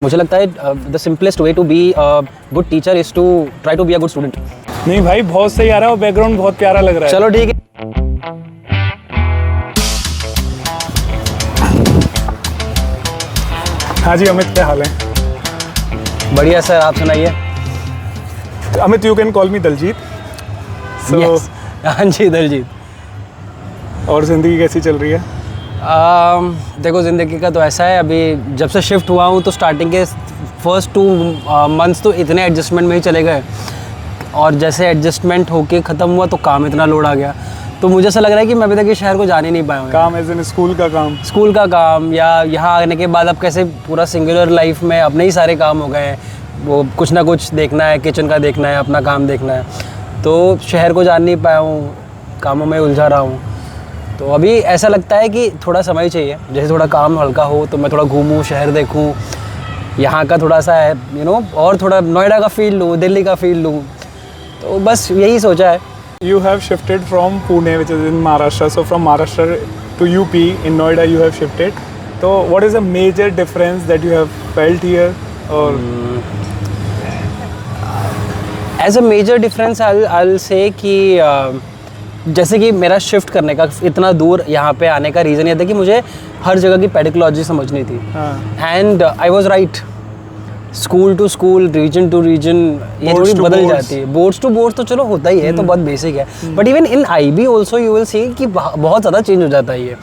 मुझे लगता है the simplest way to be good teacher is to try to be a good student. नहीं भाई, बहुत सही आ रहा है और बैकग्राउंड बहुत प्यारा लग रहा है। चलो ठीक है। हाँ जी अमित, क्या हाल है? बढ़िया सर, आप सुनाइए। Amit, you can call me Daljeet. Yes. हाँ जी दलजीत। और ज़िंदगी कैसी चल रही है? देखो ज़िंदगी का तो ऐसा है, अभी जब से शिफ्ट हुआ हूँ तो स्टार्टिंग के फर्स्ट 2 मंथ्स तो इतने एडजस्टमेंट में ही चले गए, और जैसे एडजस्टमेंट होके ख़त्म हुआ तो काम इतना लोड आ गया, तो मुझे ऐसा लग रहा है कि मैं अभी तक इस शहर को जाने ही नहीं पाया हूँ। काम एज इन स्कूल का काम? स्कूल का काम, या यहाँ आने के बाद अब कैसे पूरा सिंगुलर लाइफ में अपने ही सारे काम हो गए हैं, वो कुछ ना कुछ देखना है, किचन का देखना है, अपना काम देखना है, तो शहर को जान नहीं पाया हूँ, कामों में उलझा रहा हूँ। तो अभी ऐसा लगता है कि थोड़ा समय चाहिए, जैसे थोड़ा काम हल्का हो तो मैं थोड़ा घूमूं, शहर देखूं, यहाँ का थोड़ा सा है और थोड़ा नोएडा का फील लूँ, दिल्ली का फील लूँ, तो बस यही सोचा है। You have shifted from Pune, which is in Maharashtra. So from Maharashtra to UP in Noida, you have shifted. So what is the major difference that you have felt here? Or as a major difference I'll say कि जैसे कि मेरा shift करने का इतना दूर यहाँ पे आने का रीज़न ये था कि मुझे हर जगह की पेडिकोलॉजी समझनी थी, and I was right. School to school, region to region ये थोड़ी बदल जाती है। बोर्ड्स टू बोर्ड्स तो चलो होता ही है, तो बहुत बेसिक है, but even in IB also you will see कि बहुत ज़्यादा चेंज हो जाता है ये,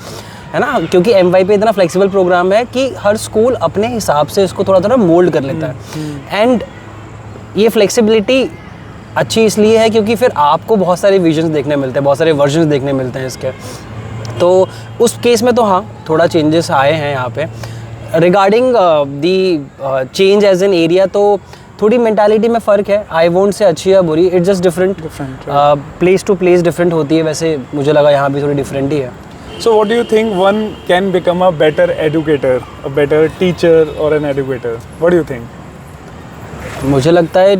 है ना, क्योंकि MY पे इतना फ्लेक्सिबल प्रोग्राम है कि हर स्कूल अपने हिसाब से इसको थोड़ा थोड़ा मोल्ड कर लेता है, एंड ये फ्लेक्सिबिलिटी अच्छी इसलिए है क्योंकि फिर आपको बहुत सारे विजन्स देखने मिलते हैं, बहुत सारे वर्जन्स देखने मिलते हैं इसके, तो उस केस में तो हाँ थोड़ा चेंजेस आए हैं यहाँ पे। Regarding the change as an area तो थोड़ी मेंटालिटी में फ़र्क है, आई वोंट से अच्छी या बुरी, it's just different, place to place different होती है, वैसे मुझे लगा यहाँ भी थोड़ी डिफरेंट ही है। So what do you think one can become a better educator, a better teacher or an educator? What do you think? मुझे लगता है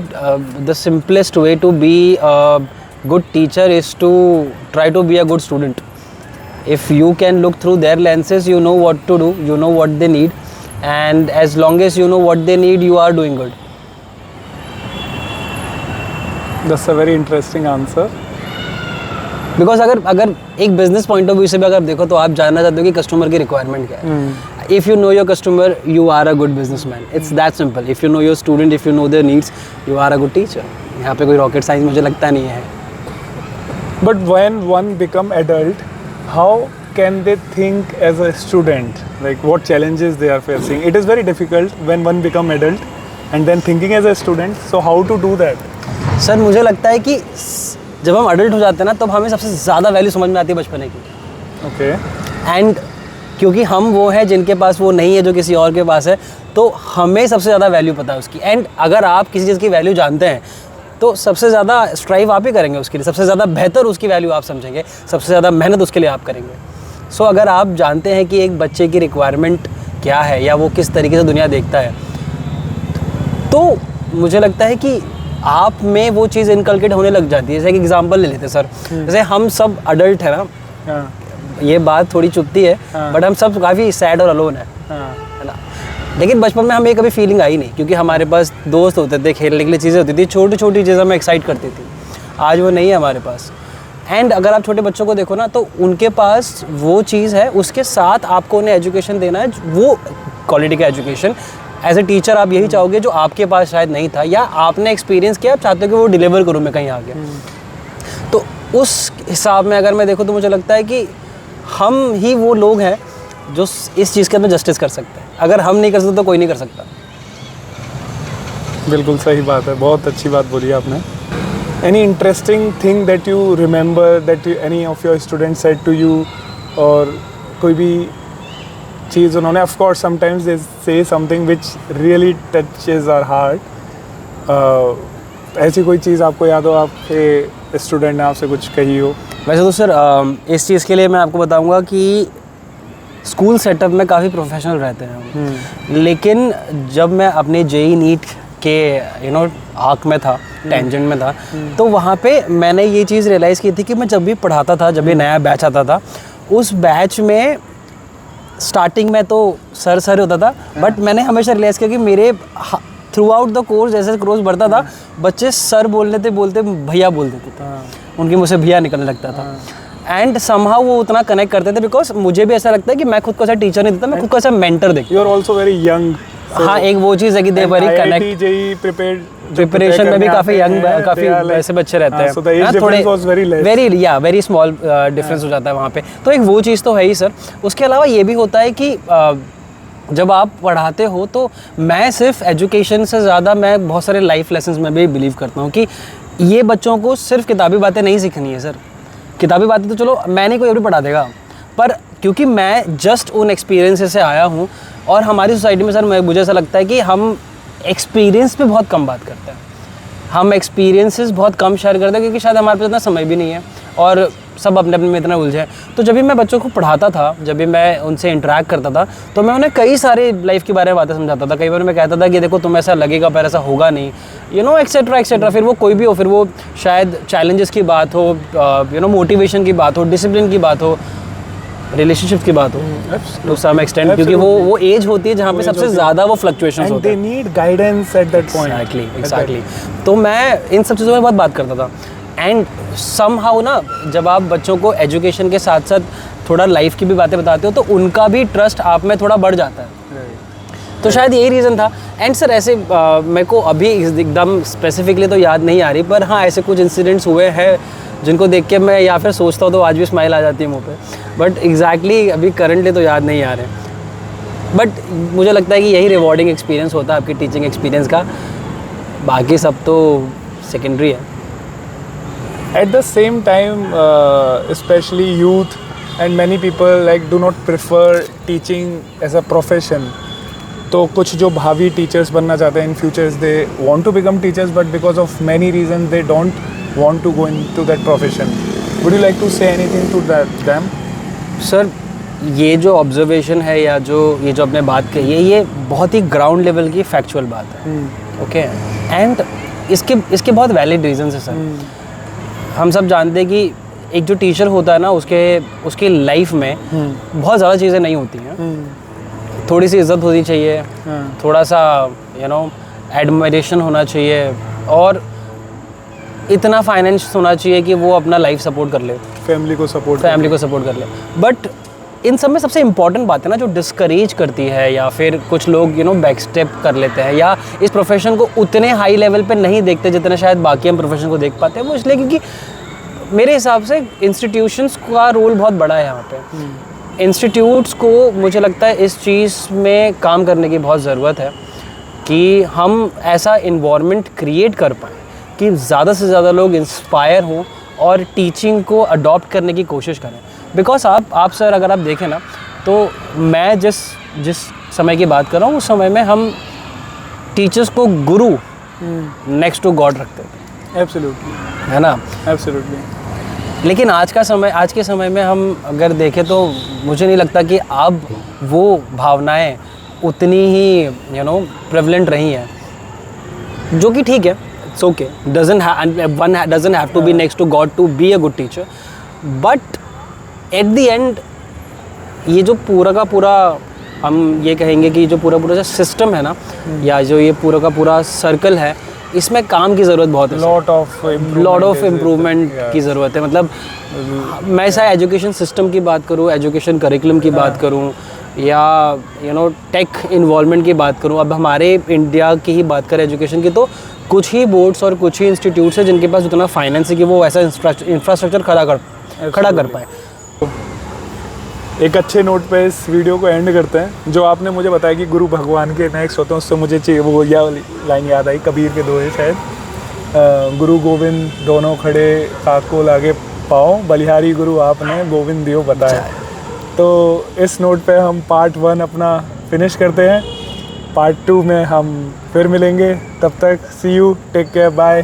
the simplest way to be a good teacher is to try to be a good student. If you can look through their lenses, you know what to do, you know what they need, and as long as you know what they need, you are doing good. That's a very interesting answer. Because अगर एक business point of view से भी अगर देखो तो आप जानना चाहते हो कि कस्टमर की रिक्वायरमेंट क्या है। If you know your customer, you are a good businessman, it's that simple. If you know your student, if you know their needs, you are a good teacher. यहाँ पे कोई रॉकेट साइंस मुझे लगता नहीं है। But when one become adult, how can they think as a student? Like what challenges they are facing? It is very difficult when one become adult and then thinking as a student. So how to do that? Sir मुझे लगता है कि जब हम adult हो जाते हैं ना, तब हमें सबसे ज़्यादा वैल्यू समझ में आती है बचपने की। ओके। एंड क्योंकि हम वो हैं जिनके पास वो नहीं है जो किसी और के पास है, तो हमें सबसे ज़्यादा वैल्यू पता है उसकी। एंड अगर आप किसी चीज़ की वैल्यू जानते हैं तो सबसे ज़्यादा स्ट्राइव आप ही करेंगे उसके लिए, सबसे ज़्यादा बेहतर उसकी वैल्यू आप समझेंगे, सबसे ज़्यादा मेहनत उसके लिए आप करेंगे। सो अगर आप जानते हैं कि एक बच्चे की रिक्वायरमेंट क्या है या वो किस तरीके से दुनिया देखता है, तो मुझे लगता है कि आप में वो चीज़ इनकलकेट होने लग जाती है। जैसे एक एग्जांपल ले लेते सर, जैसे हम सब अडल्ट है ना, ये बात थोड़ी चुभती है, बट हम सब काफ़ी सैड और अलोन है ना, लेकिन बचपन में हमें कभी फीलिंग आई नहीं, क्योंकि हमारे पास दोस्त होते थे, खेलने के लिए चीज़ें होती थी, छोटी छोटी चीज़ें हमें एक्साइट करती थी। आज वो नहीं है हमारे पास। एंड अगर आप छोटे बच्चों को देखो ना, तो उनके पास वो चीज़ है, उसके साथ आपको उन्हें एजुकेशन देना है, वो क्वालिटी का एजुकेशन। एज ए टीचर आप यही चाहोगे जो आपके पास शायद नहीं था, या आपने एक्सपीरियंस किया, आप चाहते हो कि वो डिलीवर करूँ मैं कहीं आगे। तो उस हिसाब में अगर मैं देखूँ तो मुझे लगता है कि हम ही वो लोग हैं जो इस चीज़ के अंदर जस्टिस कर सकते हैं। अगर हम नहीं कर सकते तो कोई नहीं कर सकता। बिल्कुल सही बात है, बहुत अच्छी बात बोली आपने। Any interesting thing that you remember that any of your students said to you, और कोई भी चीज़ उन्होंने, of course sometimes they say something which really touches our heart. ऐसी कोई चीज़ आपको याद हो, आपके स्टूडेंट ने आपसे कुछ कही हो? वैसे तो सर इस चीज़ के लिए मैं आपको बताऊंगा कि स्कूल सेटअप में काफ़ी प्रोफेशनल रहते हैं, लेकिन जब मैं अपने JEE नीट के आर्क में था, टेंजेंट में था, तो वहाँ पे मैंने ये चीज़ रियलाइज़ की थी कि मैं जब भी पढ़ाता था, जब भी नया बैच आता था, उस बैच में स्टार्टिंग में तो सर होता था, बट मैंने हमेशा रियलाइज़ किया कि मेरे थ्रू आउट द कोर्स जैसे कोर्स बढ़ता था, बच्चे सर बोलते भैया बोल देते थे, उनकी मुझसे भैया निकलने लगता था। एंड समहाउ वो उतना कनेक्ट करते थे, बिकॉज मुझे भी ऐसा लगता है कि मैं खुद को ऐसा टीचर नहीं देता, मैं खुद को ऐसा मेंटर देखता हूँ। You are also very young. हाँ, एक वो चीज़ है कि दे वेरी कनेक्ट, प्रिपरेशन में भी काफ़ी यंग, काफ़ी ऐसे बच्चे रहते हैं, थोड़े वेरी स्मॉल डिफरेंस हो जाता है वहाँ पे। तो एक वो चीज़ तो है ही सर। उसके अलावा ये भी होता है कि जब आप पढ़ाते हो तो मैं सिर्फ एजुकेशन से ज़्यादा मैं बहुत सारे लाइफ लेसन्स में भी बिलीव करता हूँ कि ये बच्चों को सिर्फ किताबी बातें नहीं सीखनी है सर। किताबी बातें तो चलो मैं नहीं, कोई और भी पढ़ा देगा, पर क्योंकि मैं जस्ट उन एक्सपीरियंसेस से आया हूँ, और हमारी सोसाइटी में सर मुझे ऐसा लगता है कि हम एक्सपीरियंस पे बहुत कम बात करते हैं, हम एक्सपीरियंसेस बहुत कम शेयर करते हैं, क्योंकि शायद हमारे पास इतना समय भी नहीं है और सब अपने अपने में इतना उलझे हैं। तो जब भी मैं बच्चों को पढ़ाता था, जब भी मैं उनसे इंटरेक्ट करता था, तो मैं उन्हें कई सारे लाइफ के बारे में बातें समझाता था। कई बार मैं कहता था कि देखो तुम ऐसा लगेगा पर ऐसा होगा नहीं, एक्सेट्रा एक्सेट्रा। फिर वो कोई भी हो, फिर वो शायद चैलेंजेस की बात हो, मोटिवेशन की बात हो, डिसिप्लिन की बात हो, रिलेशनशिप की बात हो टू सम एक्सटेंट, क्योंकि वो एज होती है जहाँ पे सबसे ज़्यादा वो फ्लक्चुएशंस होते हैं। They need guidance at that point. Exactly. तो मैं इन सब चीज़ों में बहुत बात करता था। एंड समहाउ ना, जब आप बच्चों को एजुकेशन के साथ साथ थोड़ा लाइफ की भी बातें बताते हो, तो उनका भी ट्रस्ट आप में थोड़ा बढ़ जाता है। तो शायद यही रीज़न था। एंड सर ऐसे मेरे को अभी एकदम स्पेसिफिकली तो याद नहीं आ रही, पर हाँ ऐसे कुछ इंसिडेंट्स हुए हैं जिनको देख के मैं या फिर सोचता हूँ तो आज भी स्माइल आ जाती है मुंह पे, बट एग्जैक्टली अभी करंटली तो याद नहीं आ रहे। बट मुझे लगता है कि यही रिवॉर्डिंग एक्सपीरियंस होता है आपकी टीचिंग एक्सपीरियंस का, बाकी सब तो सेकेंडरी है। At the same time, especially youth and many people like do not prefer teaching as a profession. तो कुछ जो भावी टीचर्स बनना चाहते हैं in futures, they want to become teachers but because of many reason they don't want to go into that profession. Would you like to say anything to them? Sir ये जो observation है या ये जो आपने बात कही है, ये बहुत ही ग्राउंड लेवल की फैक्चुअल बात है। ओके, एंड इसके बहुत वैलिड रीजंस है सर। हम सब जानते हैं कि एक जो टीचर होता है ना, उसकी लाइफ में बहुत ज़्यादा चीज़ें नहीं होती हैं। थोड़ी सी इज्जत होनी चाहिए, थोड़ा सा एडमिरेशन होना चाहिए, और इतना फाइनेंस होना चाहिए कि वो अपना लाइफ सपोर्ट कर ले, फैमिली को सपोर्ट कर ले। बट इन सब में सबसे इम्पॉर्टेंट बात है ना, जो डिस्करेज करती है या फिर कुछ लोग बैक स्टेप कर लेते हैं या इस प्रोफेशन को उतने हाई लेवल पे नहीं देखते जितना शायद बाकी हम प्रोफेशन को देख पाते हैं, वो इसलिए क्योंकि मेरे हिसाब से इंस्टीट्यूशंस का रोल बहुत बड़ा है यहाँ पे। इंस्टीट्यूट्स को मुझे लगता है इस चीज़ में काम करने की बहुत ज़रूरत है कि हम ऐसा इन्वायरमेंट क्रिएट कर पाएँ कि ज़्यादा से ज़्यादा लोग इंस्पायर हों और टीचिंग को अडॉप्ट करने की कोशिश करें। बिकॉज आप सर अगर आप देखें ना, तो मैं जिस समय की बात कर रहा हूँ, उस समय में हम टीचर्स को गुरु नेक्स्ट टू गॉड रखते थे। एब्सोल्युटली, है ना? एब्सोल्युटली। लेकिन आज के समय में हम अगर देखें तो मुझे नहीं लगता कि अब वो भावनाएं उतनी ही प्रेवलेंट रही हैं, जो कि ठीक है, it's okay, one doesn't have to be next to God to be a good teacher. But at the end ये जो पूरा का पूरा, हम ये कहेंगे कि जो पूरा जो सिस्टम है ना, या जो ये पूरा का पूरा सर्कल है, इसमें काम की ज़रूरत बहुत है। लॉट ऑफ इम्प्रूवमेंट की ज़रूरत है। मतलब मैं चाहे एजुकेशन सिस्टम की बात करूँ, एजुकेशन करिकुलम की बात करूँ, या टेक इन्वॉल्वमेंट की बात करूँ, अब हमारे इंडिया की ही बात करें एजुकेशन की, तो कुछ ही बोर्ड्स और कुछ ही इंस्टीट्यूट्स हैं जिनके पास उतना फाइनेंस है कि वो ऐसा इंफ्रास्ट्रक्चर खड़ा कर पाए। एक अच्छे नोट पे इस वीडियो को एंड करते हैं। जो आपने मुझे बताया कि गुरु भगवान के नेक्स्ट होते हैं, उससे मुझे वो यह लाइन याद आई, कबीर के दोहे शायद, गुरु गोविंद दोनों खड़े काको लागे पाओ, बलिहारी गुरु आपने गोविंद दियो बताया। तो इस नोट पे हम पार्ट 1 अपना फिनिश करते हैं। पार्ट 2 में हम फिर मिलेंगे, तब तक सी यू, टेक केयर, बाय।